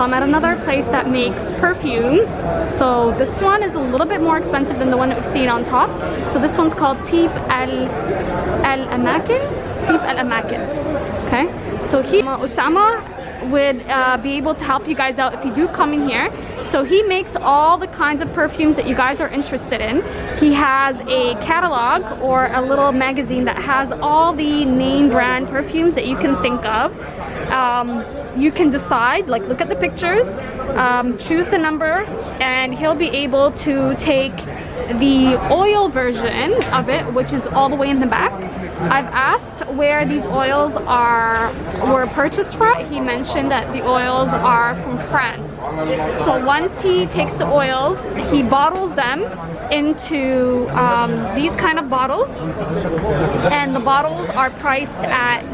I'm at another place that makes perfumes. So this one is a little bit more expensive than the one that we've seen on top. So this one's called Teep Al-Amakin. Teep Al-Amakin. Okay. So Osama would be able to help you guys out if you do come in here. So he makes all the kinds of perfumes that you guys are interested in. He has a catalog or a little magazine that has all the name brand perfumes that you can think of. You can decide, like look at the pictures, choose the number, and he'll be able to take the oil version of it, which is all the way in the back. I've asked where these oils were purchased from. He mentioned that the oils are from France. So once he takes the oils, he bottles them into these kind of bottles, and the bottles are priced at,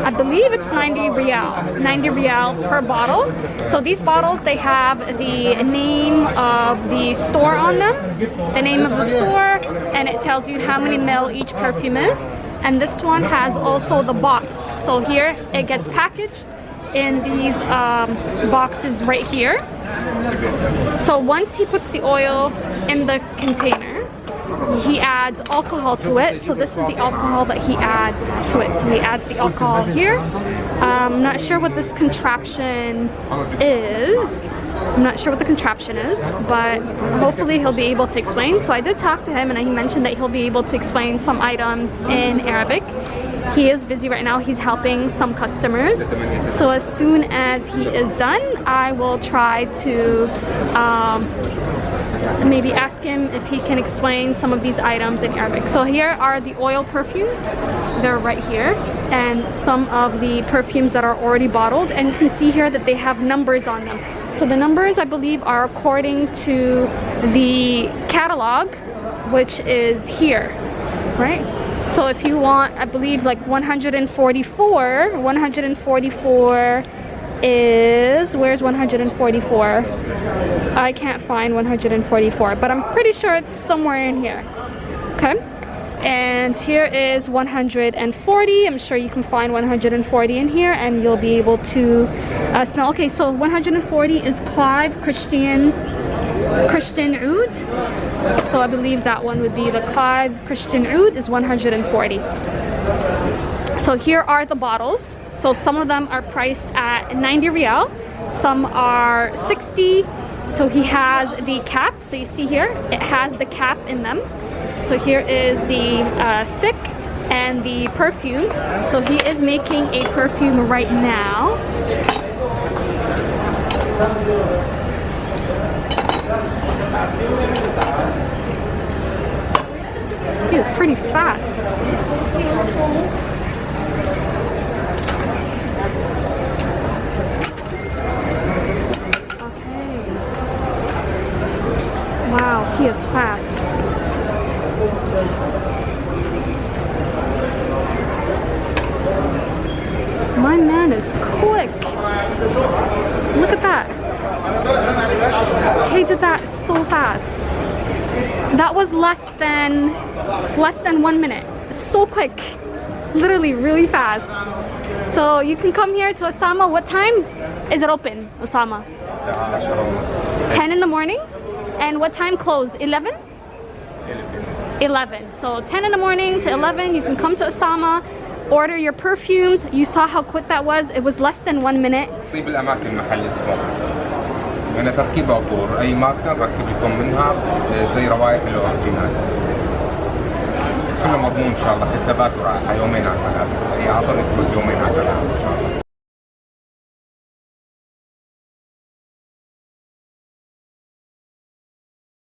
I believe it's 90 riyal per bottle. So these bottles, they have the name of the store on them, the name of the store, and it tells you how many ml each perfume is. And this one has also the box. So here it gets packaged in these boxes right here. So once he puts the oil in the container, he adds alcohol to it. So this is the alcohol that he adds to it. So he adds the alcohol here. I'm not sure what this contraption is. But hopefully he'll be able to explain. So I did talk to him, and he mentioned that he'll be able to explain some items in Arabic. He is busy right now. He's helping some customers. So as soon as he is done, I will try to maybe ask him if he can explain some of these items in Arabic. So here are the oil perfumes. They're right here. And some of the perfumes that are already bottled. And you can see here that they have numbers on them. So the numbers, I believe, are according to the catalog, which is here, right? So if you want, I believe like 144 is, where's 144? I can't find 144, but I'm pretty sure it's somewhere in here, okay? And here is 140. I'm sure you can find 140 in here, and you'll be able to smell. Okay, so 140 is Clive Christian Oud. So I believe that one would be the Clive Christian Oud is 140. So here are the bottles. So some of them are priced at 90 riyal. Some are 60. So he has the cap. So you see here, it has the cap in them. So here is the stick and the perfume. So he is making a perfume right now. He is pretty fast. Okay. Wow, he is fast. My man is quick. Look at that. He did that so fast. That was less than 1 minute. So quick. Literally really fast. So you can come here to Osama. What time is it open, Osama? 10 in the morning? And what time close? 11? 11. So 10 in the morning to 11, you can come to Osama, order your perfumes. You saw how quick that was. It was less than 1 minute. يعني تركيب عطور أي ماركة نركب لكم منها زي روائح الأوريجينال. كله مضمون إن شاء الله، حسابات ورائحة يومين على الملابس، أي عطر يسبق يومين على الملابس إن شاء الله.